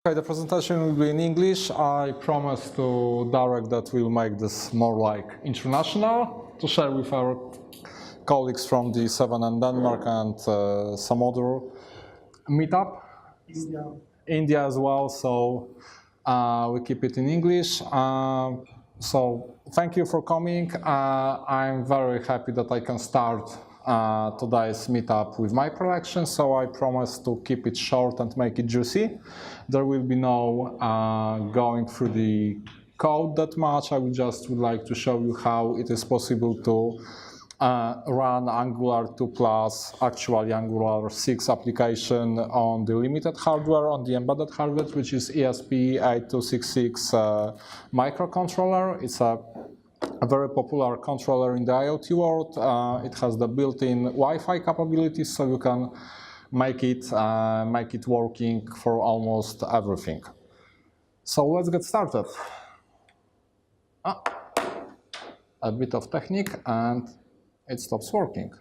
Okay, the presentation will be in English. I promise to Darek that we'll make this more like international, to share with our colleagues from the 7 and Denmark and some other meetup. India as well, so we keep it in English. So thank you for coming. I'm very happy that I can start today's meetup with my prelection, so I promise to keep it short and make it juicy. There will be no going through the code that much. I would like to show you how it is possible to run Angular2 plus, actually Angular 6 application on the limited hardware, on the embedded hardware, which is ESP8266 microcontroller. It's a very popular controller in the IoT world. It has the built-in Wi-Fi capabilities, so you can make it working for almost everything. So let's get started. A bit of technique and it stops working.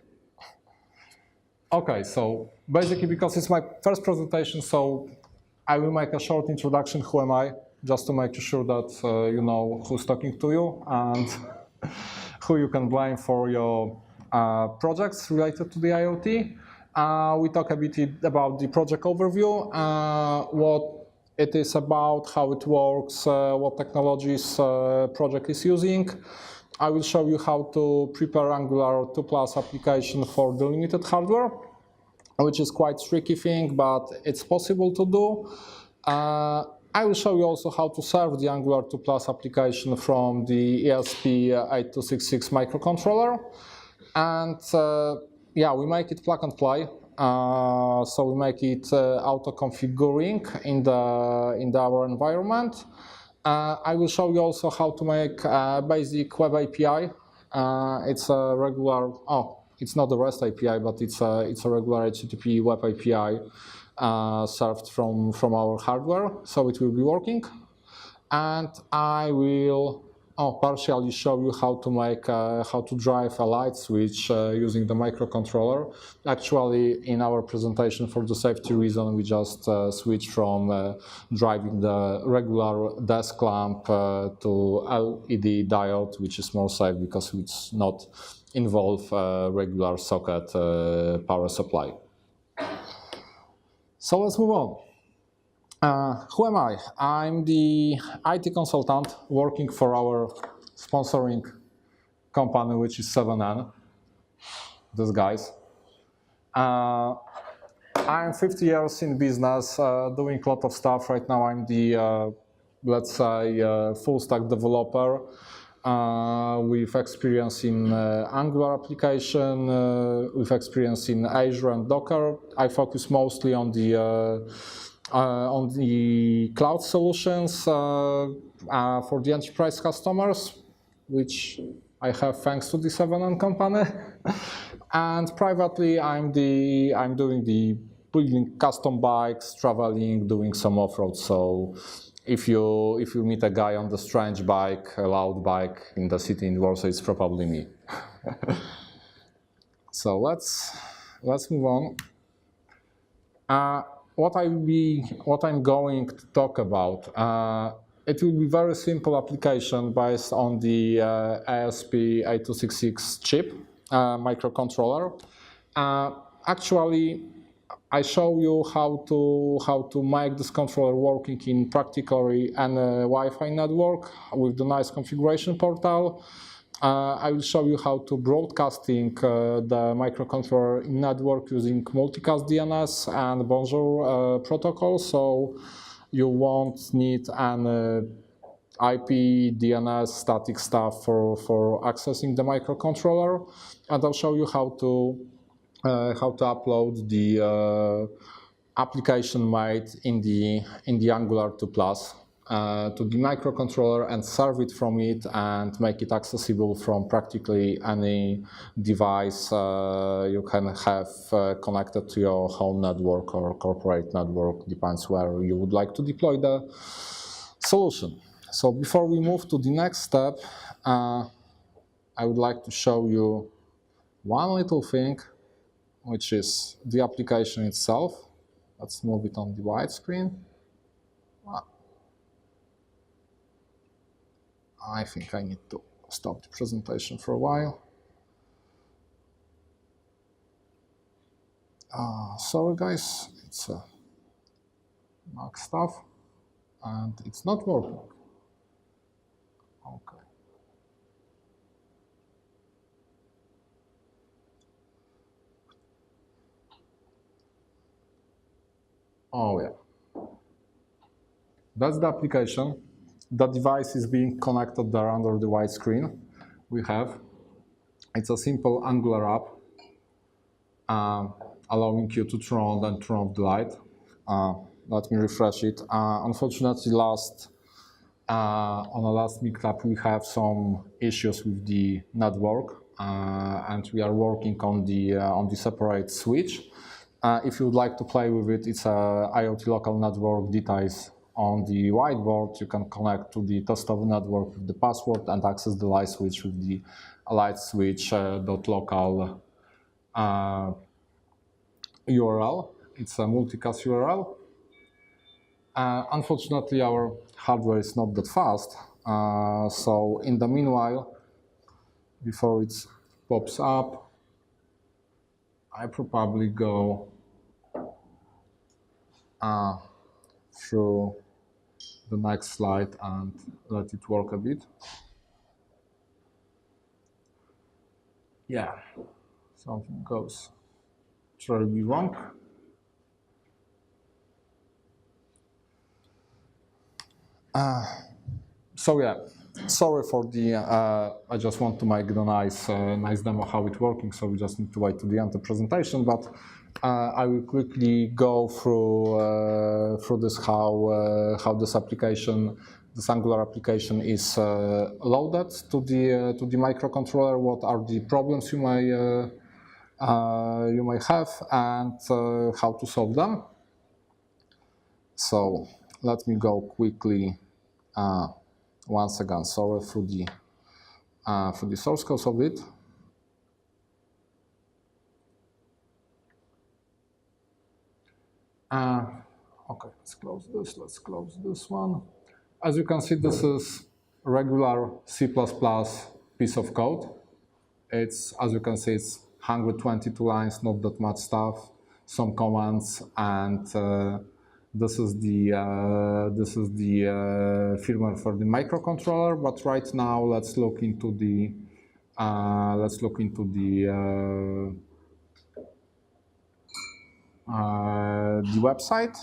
Okay, so basically because it's my first presentation, so I will make a short introduction. Who am I? Just to make sure that you know who's talking to you and who you can blame for your projects related to the IoT. We talk a bit about the project overview, what it is about, how it works, what technologies project is using. I will show you how to prepare Angular2 plus application for the limited hardware, which is quite tricky thing, but it's possible to do. I will show you also how to serve the Angular2 plus application from the ESP8266 microcontroller. And yeah, we make it plug and play. So we make it auto-configuring in our environment. I will show you also how to make a basic web API. It's a regular, it's not a REST API, but it's a regular HTTP web API served from our hardware, so it will be working. And I will partially show you how to make how to drive a light switch using the microcontroller. Actually, in our presentation, for the safety reason, we just switched from driving the regular desk lamp to LED diode, which is more safe because it's not involve regular socket power supply. So let's move on. Who am I? I'm the IT consultant working for our sponsoring company, which is 7N, these guys. I'm 50 years in business, doing a lot of stuff. Right now I'm the, let's say, full stack developer with experience in Angular application, with experience in Azure and Docker. I focus mostly on the cloud solutions for the enterprise customers, which I have thanks to the 7N company. And privately, I'm doing the building custom bikes, traveling, doing some off-road. So if you meet a guy on the strange bike, a loud bike in the city in Warsaw, it's probably me. So let's move on. What I'm going to talk about, it will be very simple application based on the ESP8266 chip microcontroller. Actually, I show you how to make this controller working in practically any Wi-Fi network with the nice configuration portal. I will show you how to broadcasting the microcontroller in network using multicast DNS and Bonjour protocol. So you won't need an IP, DNS, static stuff for accessing the microcontroller. And I'll show you how to upload the application made in the Angular2 plus to the microcontroller and serve it from it and make it accessible from practically any device you can have connected to your home network or corporate network, depends where you would like to deploy the solution. So before we move to the next step, I would like to show you one little thing, which is the application itself. Let's move it on the widescreen. I think I need to stop the presentation for a while. Sorry guys, it's Mac stuff and it's not working. Okay. Oh yeah. That's the application. The device is being connected there under the white screen we have. It's a simple Angular app allowing you to turn on and turn off the light. Let me refresh it. Unfortunately, on the last meetup, we have some issues with the network, and we are working on the separate switch. If you would like to play with it, it's a IoT local network details on the whiteboard. You can connect to the test of the network with the password and access the light switch with the light switch.local URL. It's a multicast URL. Unfortunately, our hardware is not that fast. So in the meanwhile, before it pops up, I probably go through the next slide and let it work a bit. Yeah, something goes terribly wrong. So yeah, sorry for the, I just want to make the nice demo how it's working, so we just need to wait to the end of the presentation, but I will quickly go through this, how this application, this Angular application is loaded to the microcontroller, what are the problems you may have, and how to solve them. So let me go quickly once again, sorry for the source code of it. Okay, let's close this one. As you can see, this is regular C++ piece of code. It's, as you can see, it's 122 lines, not that much stuff, some commands, and this is the firmware for the microcontroller. But right now, let's look into the website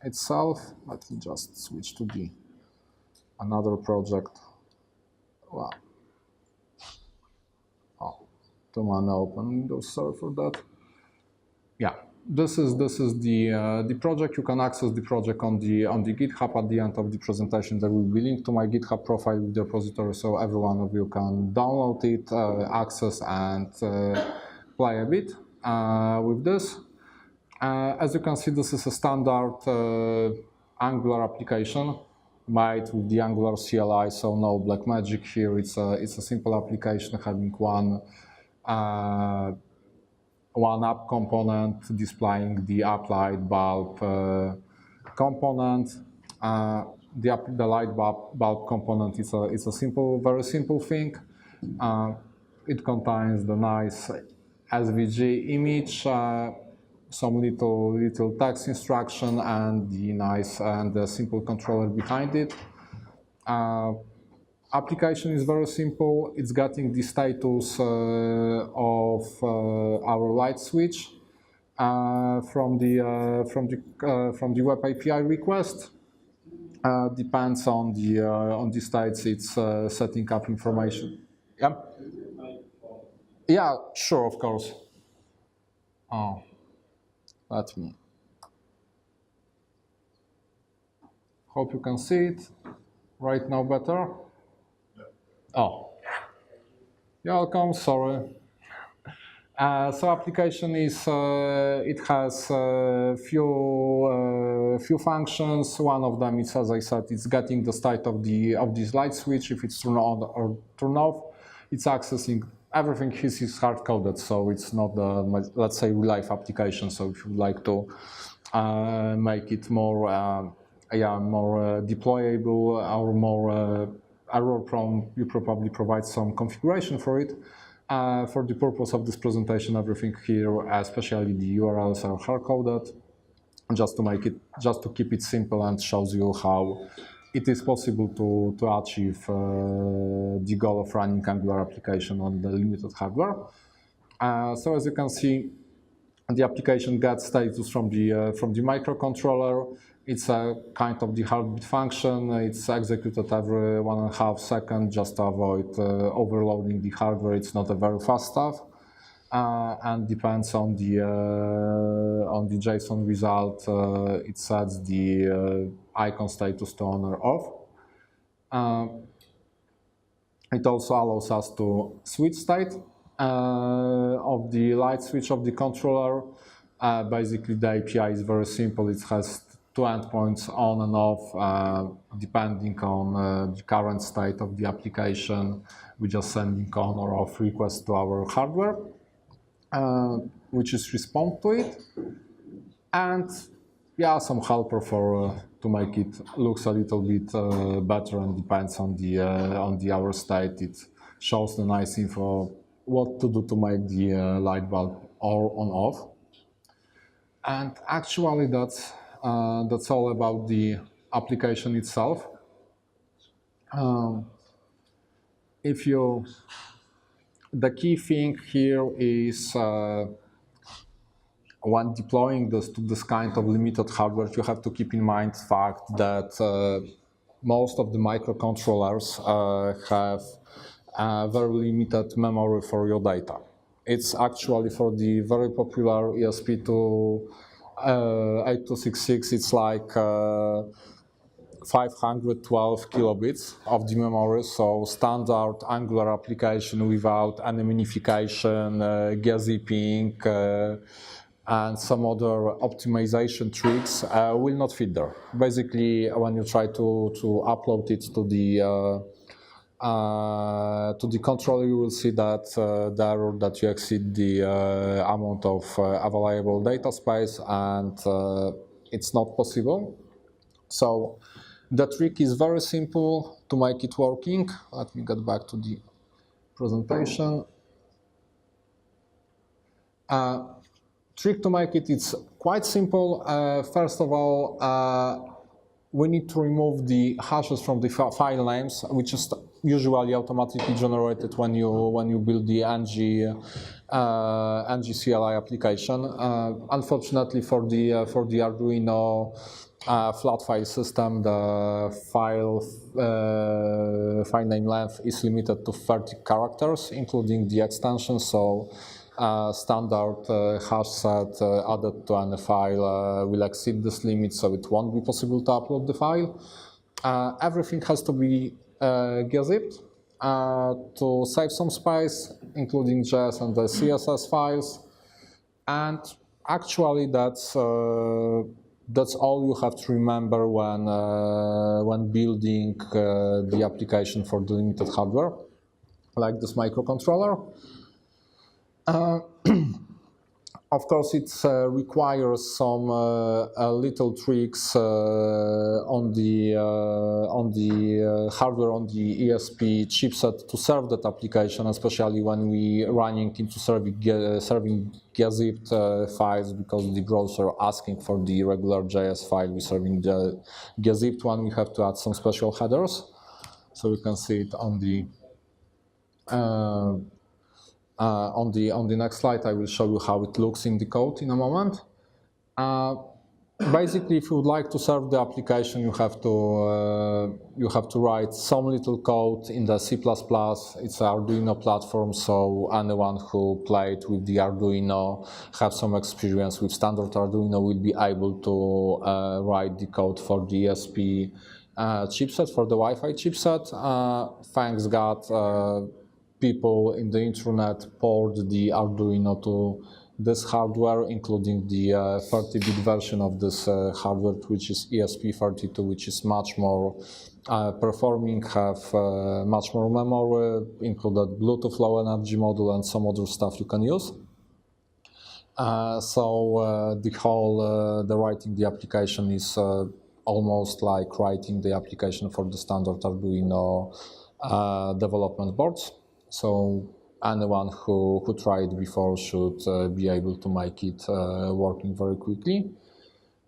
itself. Let me just switch to another project. Wow. Oh, don't want to open Windows. Sorry for that. Yeah, this is the project. You can access the project on the GitHub. At the end of the presentation, there will be a link to my GitHub profile with the repository, so every one of you can download it, access, and play a bit with this. As you can see, this is a standard Angular application made with the Angular CLI, so no black magic here. It's a simple application having one app component displaying the app light bulb component. The light bulb component is a simple, very simple thing. It contains the nice SVG image, some little text instruction, and the simple controller behind it. Application is very simple. It's getting the status of our light switch from the web API request. Depends on the states it's setting up information. Yeah. Yeah, sure, of course. Oh, let me. Hope you can see it right now better. Oh, you're welcome. Sorry. So application is it has few functions. One of them is, as I said, it's getting the state of this light switch. If it's turned on or turned off, it's accessing everything. This is hard coded, so it's not let's say real life application. So if you would like to make it more more deployable or more error-prone, you probably provide some configuration for it. For the purpose of this presentation, everything here, especially the URLs, are hard-coded, just to keep it simple, and shows you how it is possible to achieve the goal of running Angular application on the limited hardware. So as you can see, the application gets status from the microcontroller. It's a kind of the heartbeat function. It's executed every 1.5 seconds just to avoid overloading the hardware. It's not a very fast stuff, and depends on the JSON result. It sets the icon status to on or off. It also allows us to switch state of the light switch of the controller. Basically, the API is very simple. It has two endpoints on and off, depending on the current state of the application. We just sending on or off requests to our hardware, which is respond to it, and yeah, some helper for to make it looks a little bit better, and depends on the hour state. It shows the nice info what to do to make the light bulb on off. And actually, that's all about the application itself. The key thing here is when deploying this to this kind of limited hardware, you have to keep in mind the fact that most of the microcontrollers have very limited memory for your data. It's actually for the very popular ESP8266, it's like 512 kilobits of the memory, so standard Angular application without any minification, gzipping, and some other optimization tricks will not fit there. Basically, when you try to upload it to the controller, you will see that the error that you exceed the amount of available data space, and it's not possible. So the trick is very simple to make it working. Let me get back to the presentation. Trick to make it, it's quite simple. First of all, we need to remove the hashes from the file names, which is usually automatically generated when you build the ng CLI application. Unfortunately, for the Arduino flat file system, the file name length is limited to 30 characters, including the extension. So standard hash set added to any file will exceed this limit, so it won't be possible to upload the file. Everything has to be gzipped to save some space, including JS and the CSS files. And actually, that's all you have to remember when building the application for the limited hardware, like this microcontroller. Of course, it requires some little tricks on the hardware, on the ESP chipset to serve that application, especially when we running into serving gzipped files, because the browser asking for the regular JS file, we serving the gzipped one. We have to add some special headers, so you can see it on the next slide. I will show you how it looks in the code in a moment. Basically, if you would like to serve the application, you have to write some little code in the C++. It's an Arduino platform, so anyone who played with the Arduino, have some experience with standard Arduino, will be able to write the code for the ESP chipset, for the Wi-Fi chipset. Thanks God, people in the internet poured the Arduino to this hardware, including the 30-bit version of this hardware, which is ESP32, which is much more performing, have much more memory, included Bluetooth Low Energy module and some other stuff you can use. The writing the application is almost like writing the application for the standard Arduino development boards. So anyone who tried before should be able to make it working very quickly.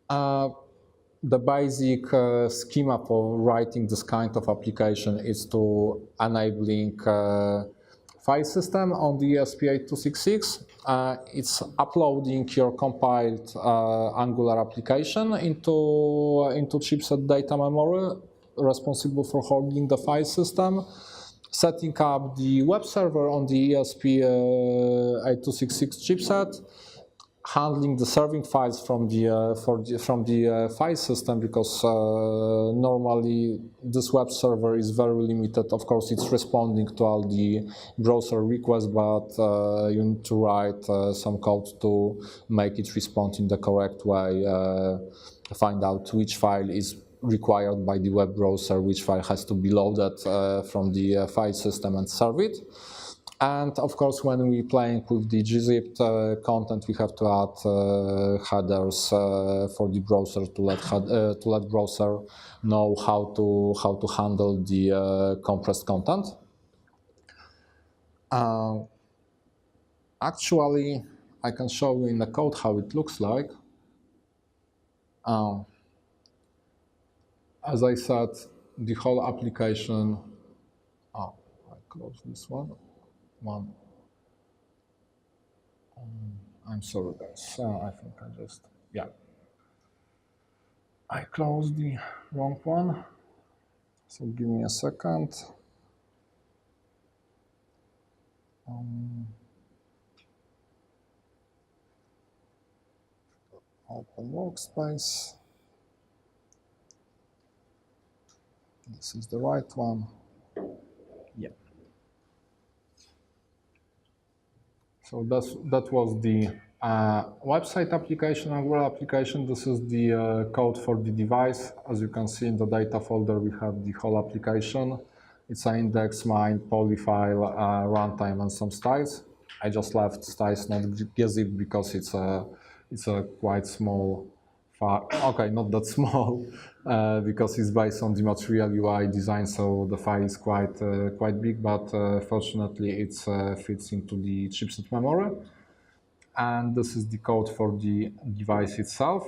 The basic schema for writing this kind of application is to enabling file system on the ESP8266. It's uploading your compiled Angular application into chipset data memory, responsible for holding the file system, setting up the web server on the ESP8266 chipset, handling the serving files from the file system, because normally this web server is very limited. Of course, it's responding to all the browser requests, but you need to write some code to make it respond in the correct way, find out which file is required by the web browser, which file has to be loaded from the file system and serve it. And of course, when we're playing with the gzipped content, we have to add headers for the browser to let browser know how to handle the compressed content. Actually, I can show you in the code how it looks like. As I said, the whole application. I close this one. I'm sorry, guys. I think I closed the wrong one. So give me a second. Open workspace. This is the right one. Yeah. So that was the website application, Angular application. This is the code for the device. As you can see in the data folder, we have the whole application. It's an index, mine, polyfile, runtime, and some styles. I just left styles not gzip because it's a quite small file. Okay, not that small, because it's based on the Material UI design, so the file is quite big, but fortunately it fits into the chipset memory. And this is the code for the device itself.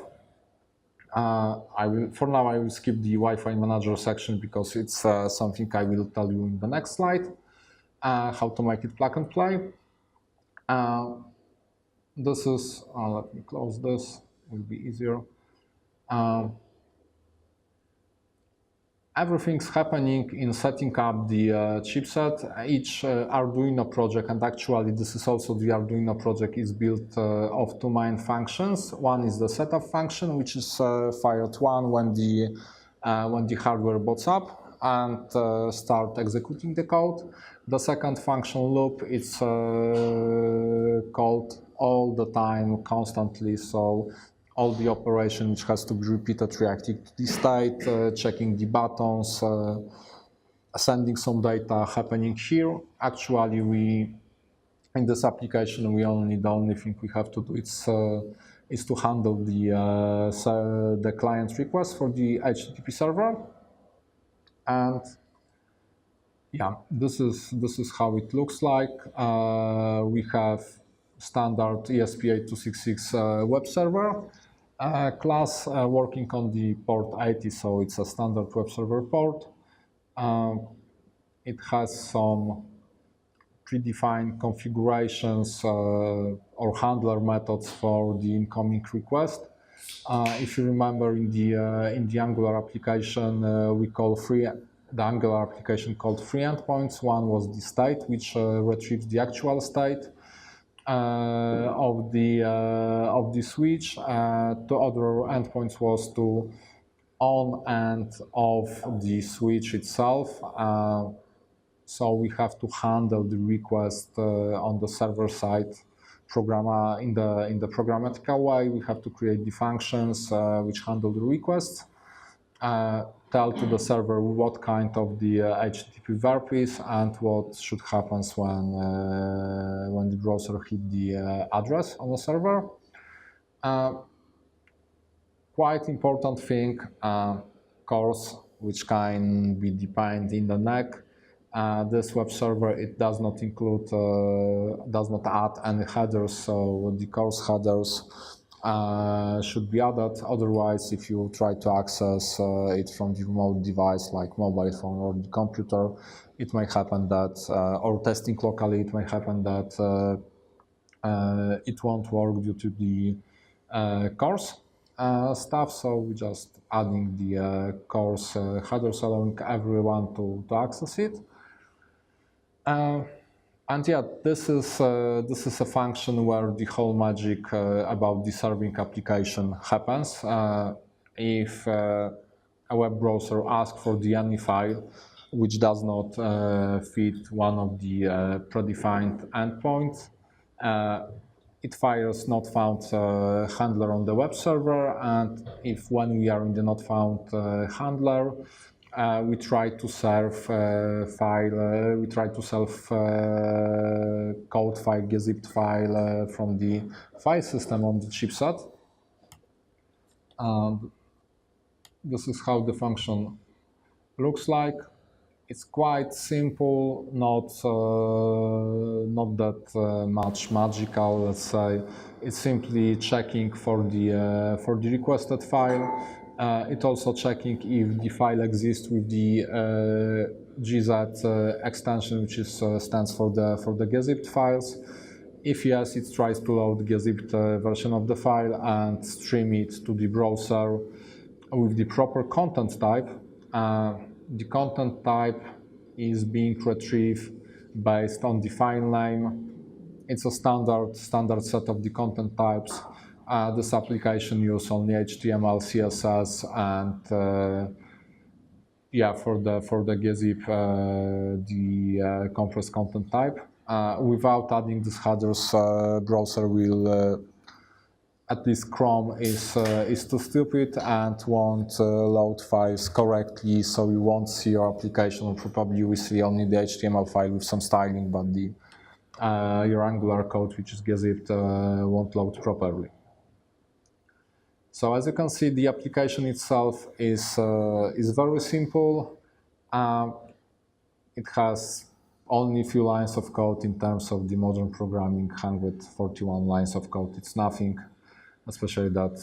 For now, I will skip the Wi-Fi manager section because it's something I will tell you in the next slide, how to make it plug and play. This is, let me close this, it will be easier. Everything's happening in setting up the chipset. Each Arduino project, and actually this is also the Arduino project, is built of two main functions. One is the setup function, which is fired when the hardware boots up and start executing the code. The second function loop is called all the time, constantly. So all the operation which has to be repeated, reacting to the state, checking the buttons, sending some data happening here. Actually, in this application, the only thing we have to do is to handle the client request for the HTTP server. And yeah, this is how it looks like. We have standard ESP8266 web server. Class working on the port 80, so it's a standard web server port. It has some predefined configurations or handler methods for the incoming request. If you remember, in the Angular application, the Angular application called three endpoints. One was the state, which retrieves the actual state of the switch. The other endpoints was to on and off the switch itself. So we have to handle the request on the server side in the programmatical way. We have to create the functions which handle the requests. Tell to the server what kind of the HTTP verb is and what should happen when the browser hit the address on the server. Quite important thing, course, which can be defined in the neck. This web server, it does not include, does not add any headers, so the course headers should be added. Otherwise, if you try to access it from the remote device like mobile phone or the computer, it may happen that, or testing locally, it may happen that it won't work due to the course stuff. So we're just adding the course headers, allowing everyone to access it. And yeah, this is a function where the whole magic about the serving application happens. If a web browser asks for the any file which does not fit one of the predefined endpoints, it fires not found handler on the web server, and if when we are in the not found handler, we try to serve file. We try to serve code file, gzipped file from the file system on the chipset. And this is how the function looks like. It's quite simple, not that much magical. Let's say it's simply checking for the requested file. It's also checking if the file exists with the gz extension, which is stands for the gzipped files. If yes, it tries to load the gzipped version of the file and stream it to the browser with the proper content type. The content type is being retrieved based on the file name. It's a standard set of the content types. This application uses only HTML, CSS, and yeah, for the gzip, the compressed content type. Without adding these headers, browser will, at least Chrome is too stupid and won't load files correctly, so you won't see your application. Probably you will see only the HTML file with some styling, but the your Angular code, which is gzipped, won't load properly. So as you can see, the application itself is very simple. It has only a few lines of code in terms of the modern programming. 141 lines of code. It's nothing, especially that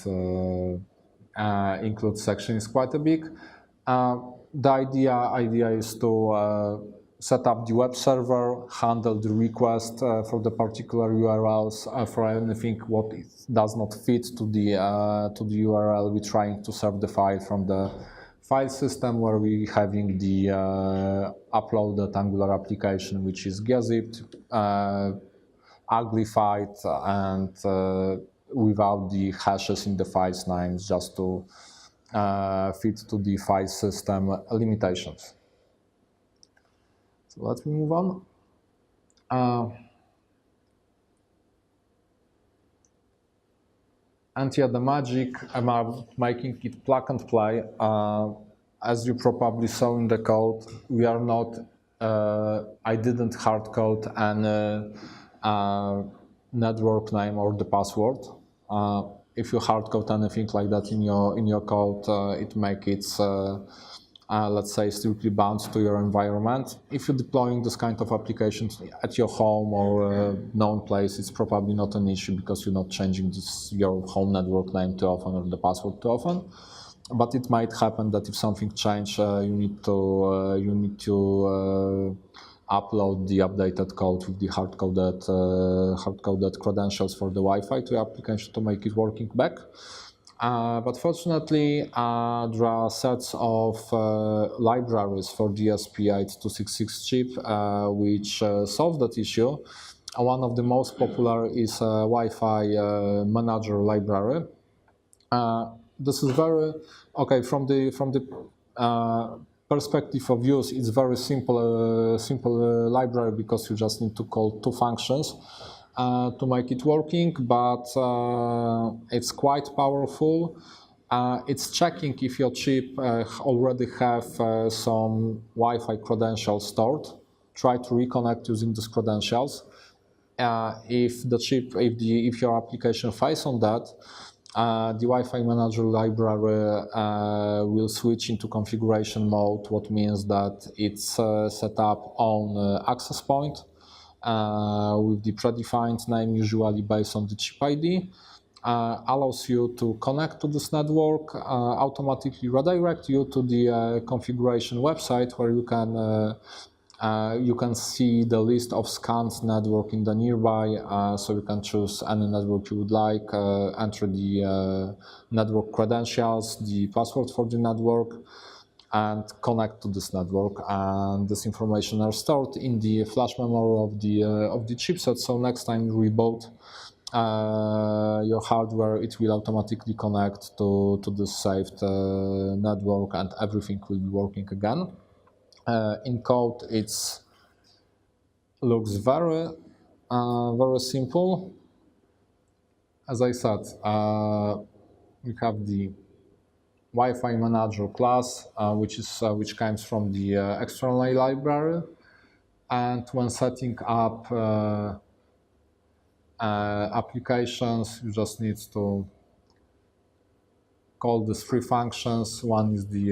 include section is quite a big. The idea is to set up the web server, handle the request for the particular URLs, for anything what does not fit to the URL. We're trying to serve the file from the file system, where we're having the uploaded Angular application, which is gzipped, uglified, and without the hashes in the file's names, just to fit to the file system limitations. So let me move on. And yeah, the magic about making it plug and play, as you probably saw in the code, we are not, I didn't hard code any network name or the password. If you hard code anything like that in your code, it makes it let's say strictly bound to your environment. If you're deploying this kind of applications at your home or known place, it's probably not an issue because you're not changing your home network name too often or the password too often. But it might happen that if something changes, you need to upload the updated code with the hard-coded credentials for the Wi-Fi to your application to make it working back. But fortunately, there are sets of libraries for the ESP8266 chip which solve that issue. One of the most popular is a Wi-Fi manager library. This is very okay from the perspective of use. It's very simple library because you just need to call two functions to make it working, but it's quite powerful. It's checking if your chip already have some Wi-Fi credentials stored. Try to reconnect using these credentials. If your application fails on that, the Wi-Fi Manager library will switch into configuration mode, what means that it's set up on access point with the predefined name, usually based on the chip ID. Allows you to connect to this network, automatically redirect you to the configuration website where you can see the list of scanned network in the nearby, so you can choose any network you would like, enter the network credentials, the password for the network, and connect to this network. And this information are stored in the flash memory of the chipset. So next time you reboot your hardware, it will automatically connect to this saved network, and everything will be working again. In code, it looks very simple. As I said, we have the Wi-Fi Manager class, which comes from the external library, and when setting up applications, you just need to call these three functions. One is the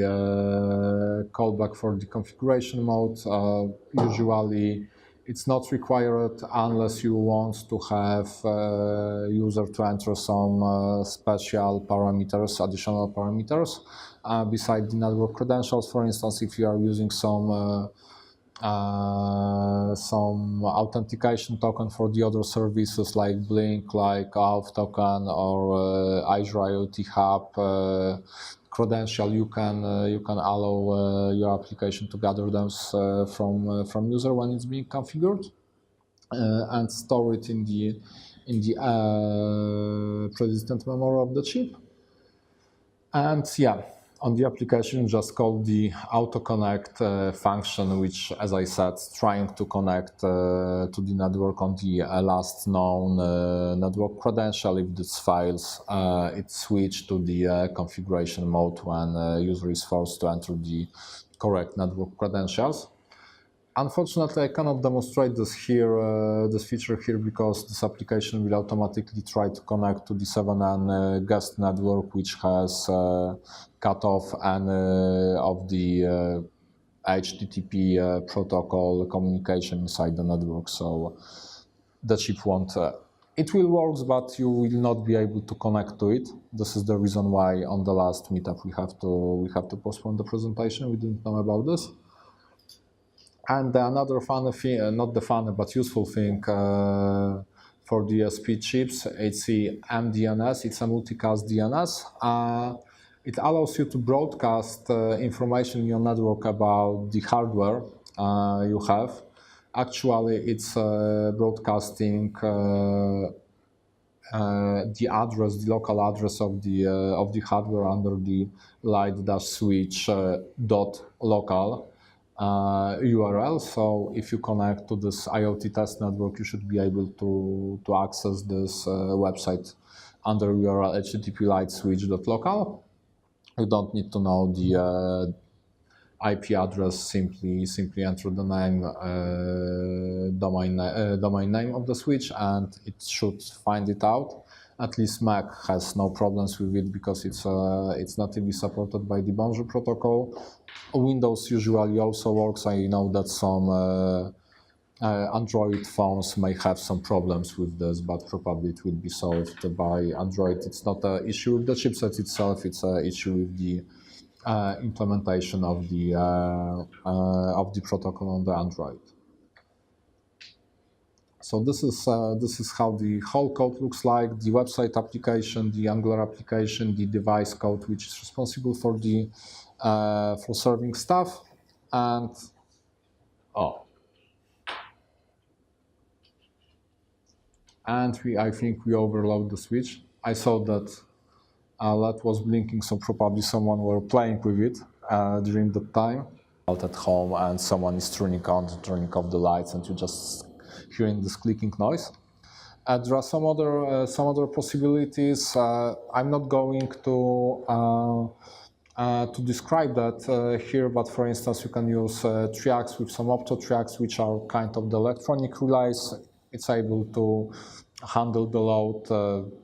callback for the configuration mode. Usually it's not required unless you want to have user to enter some special parameters, additional parameters, beside the network credentials. For instance, if you are using some authentication token for the other services like Blink, like Auth token, or Azure IoT Hub credential, you can allow your application to gather those from user when it's being configured, and store it in the persistent memory of the chip. And yeah, on the application, just call the auto connect function, which, as I said, trying to connect to the network on the last known network credential. If this fails, it switches to the configuration mode when user is forced to enter the correct network credentials. Unfortunately, I cannot demonstrate this here, this feature here, because this application will automatically try to connect to the 7N guest network, which has cut off any of the HTTP protocol communication inside the network. So the chip won't. It will work, but you will not be able to connect to it. This is the reason why on the last meetup we have to postpone the presentation. We didn't know about this. And another funny thing, not the funny but useful thing for DSP chips, it's the MDNS. It's a multicast DNS. It allows you to broadcast information in your network about the hardware you have. Actually, it's broadcasting the address, the local address of the hardware under the light-switch .local URL. So if you connect to this IoT test network, you should be able to access this website under URL http light-switch.local. You don't need to know the IP address. Simply enter the name, domain name of the switch, and it should find it out. At least Mac has no problems with it because it's natively supported by the Bonjour protocol. Windows usually also works. I know that some Android phones may have some problems with this, but probably it will be solved by Android. It's not an issue with the chipset itself, it's an issue with the implementation of the protocol on the Android. So this is how the whole code looks like: the website application, the Angular application, the device code, which is responsible for the for serving stuff, and I think we overload the switch. I saw that LED was blinking, so probably someone were playing with it during the time. Out at home and someone is turning on, turning off the lights, and you just hearing this clicking noise. There are some other possibilities. I'm not going to describe that here, but for instance, you can use triacs with some opto triacs, which are kind of the electronic relays. It's able to handle the load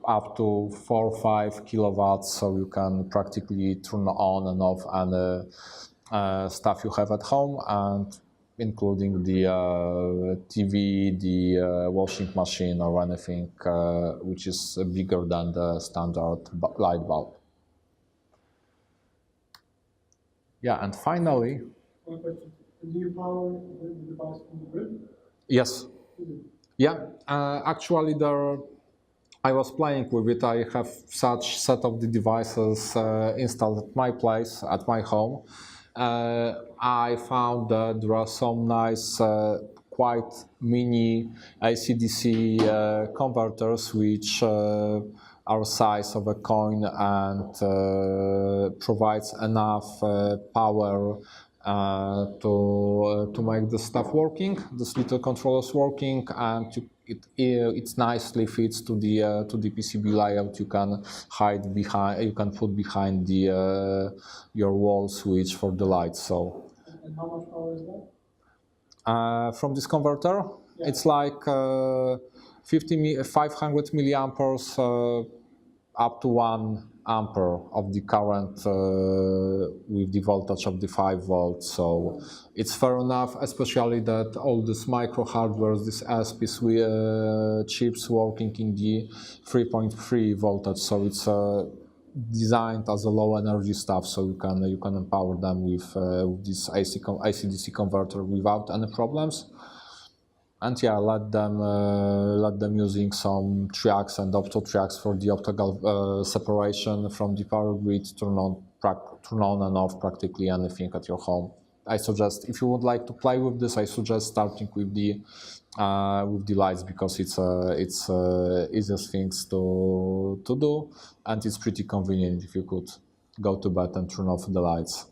up to 4 or 5 kilowatts, so you can practically turn on and off any stuff you have at home, and including the TV, the washing machine, or anything which is bigger than the standard light bulb. Yeah, and finally... Do you power the device from the grid? Yes. Yeah, actually I was playing with it. I have such set of the devices installed at my place, at my home. I found that there are some nice, quite mini AC/DC converters which are size of a coin and provides enough power to make the stuff working, this little controllers working, and it nicely fits to the PCB layout. You can hide behind, you can put behind the your wall switch for the lights. So. And how much power is that? From this converter, yeah. It's like 500 milliamperes up to 1 ampere of the current with the voltage of the 5 volts. So it's fair enough, especially that all this micro hardware, this ESP chips working in the 3.3 voltage. So it's designed as a low energy stuff, so you can empower them with this AC/DC converter without any problems. And yeah, let them using some triacs and opto-triacs for the optical separation from the power grid, turn on and off practically anything at your home. I suggest, if you would like to play with this, I suggest starting with the lights, because it's easiest things to do, and it's pretty convenient if you could go to bed and turn off the lights,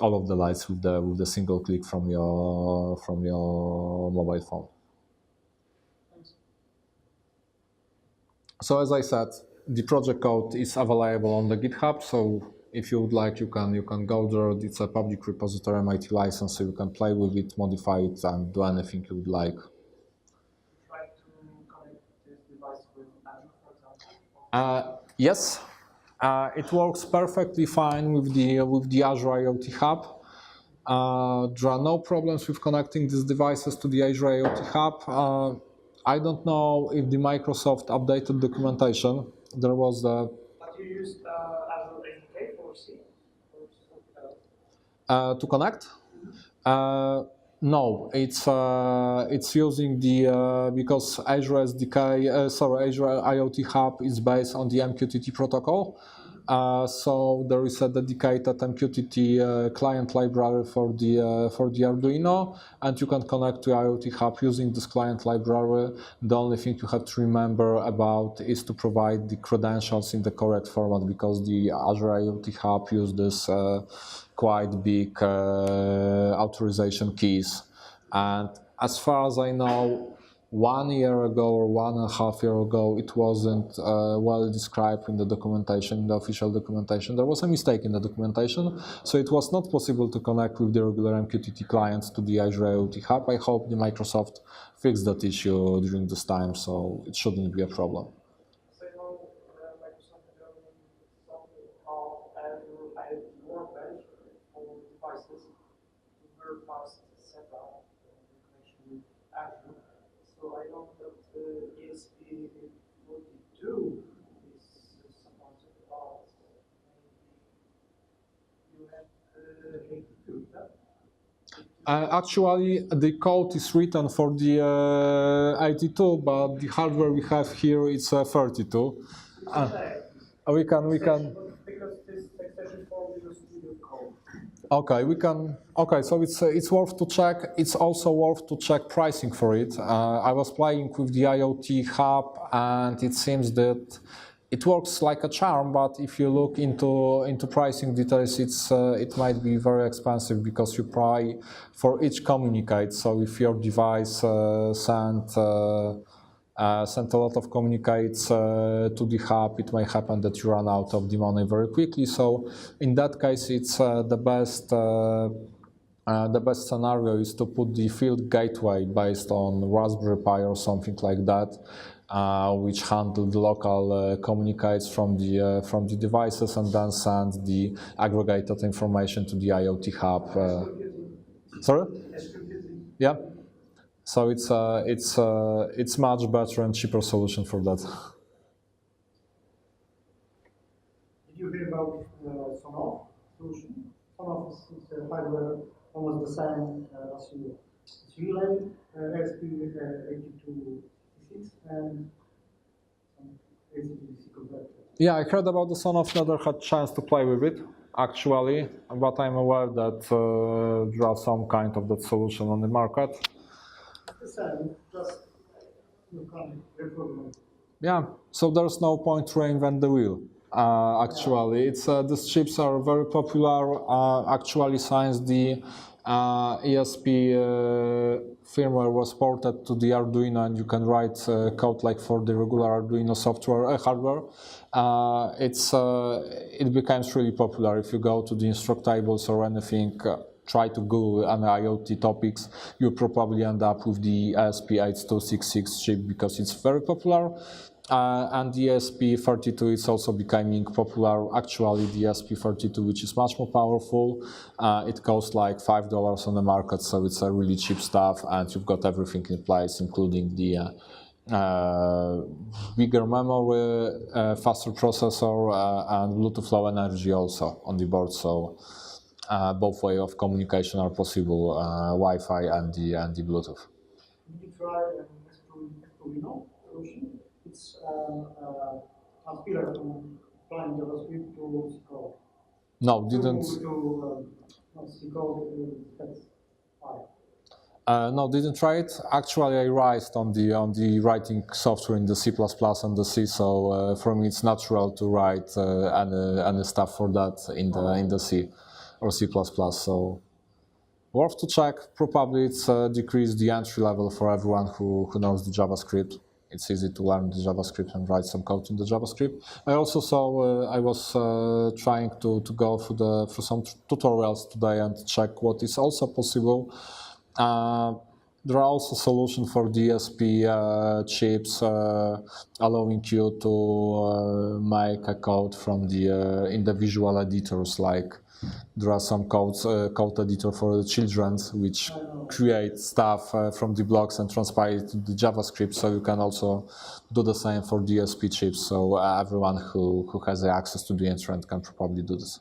all of the lights with the single click from your mobile phone. So as I said, the project code is available on the GitHub. So if you would like, you can go there. It's a public repository, MIT license, so you can play with it, modify it, and do anything you would like. Try to connect this device with Azure, for example? Yes, it works perfectly fine with the Azure IoT Hub. There are no problems with connecting these devices to the Azure IoT Hub. I don't know if the Microsoft updated documentation. There was the... But you used Azure APK for C? Or something else? To connect? No, it's using the because Azure SDK, Azure IoT Hub is based on the MQTT protocol. So there is a dedicated MQTT client library for the Arduino, and you can connect to IoT Hub using this client library. The only thing you have to remember about is to provide the credentials in the correct format, because the Azure IoT Hub uses quite big authorization keys. And as far as I know, 1 year ago or 1.5 years ago, it wasn't well described in the documentation, in the official documentation. There was a mistake in the documentation, so it was not possible to connect with the regular MQTT clients to the Azure IoT Hub. I hope the Microsoft fixed that issue during this time, so it shouldn't be a problem. So you know, Microsoft developed something called Azure IoT Workbench for devices to very fast setup connection with Azure. So I know that ESP82 is supported, but maybe you have 82, yeah? Actually, the code is written for the 82, but the hardware we have here is 32. We can. Because this extension form is studio code. Okay, we can. Okay, so it's worth to check. It's also worth to check pricing for it. I was playing with the IoT Hub, and it seems that it works like a charm. But if you look into pricing details, it might be very expensive, because you pay for each communicate. So if your device sent a lot of communicates to the hub, it may happen that you run out of the money very quickly. So in that case, it's the best scenario is to put the field gateway based on Raspberry Pi or something like that. which handle the local communicates from the devices and then send the aggregated information to the IoT hub. Sorry? Yeah. So it's much better and cheaper solution for that. Did you hear about Sonoff solution? Sonoff is hardware almost the same as you relay, ESP8266 and AC/DC converter. Yeah, I heard about the Sonoff, never had chance to play with it, actually, but I'm aware that there are some kind of that solution on the market. It's the same, just you can reprogram. Yeah, so there's no point to reinvent the wheel. Actually, these chips are very popular. Actually, since the ESP firmware was ported to the Arduino, and you can write code like for the regular Arduino software hardware. It becomes really popular. If you go to the instructables or anything, try to Google any IoT topics, you probably end up with the ESP8266 chip because it's very popular. And the ESP32 is also becoming popular. Actually, the ESP32, which is much more powerful, it costs like $5 on the market, so it's a really cheap stuff, and you've got everything in place, including the bigger memory, faster processor, and Bluetooth Low Energy also on the board. So both ways of communication are possible, Wi-Fi and the Bluetooth. Did you try Arduino solution? It's aspire from applying JavaScript to C code. No, didn't. C code text file. No, didn't try it. Actually, I raised on the writing software in the C++ and the C, so for me it's natural to write any stuff for that in the C or C++. So worth to check. Probably it's decreased the entry level for everyone who knows the JavaScript. It's easy to learn the JavaScript and write some code in the JavaScript. I also saw, I was trying to go through some tutorials today and check what is also possible. There are also solutions for DSP chips allowing you to make a code from the in the visual editors. Like there are some code editor for the children which create stuff from the blocks and transpile it to the JavaScript. So you can also do the same for DSP chips. So everyone who has access to the internet can probably do this.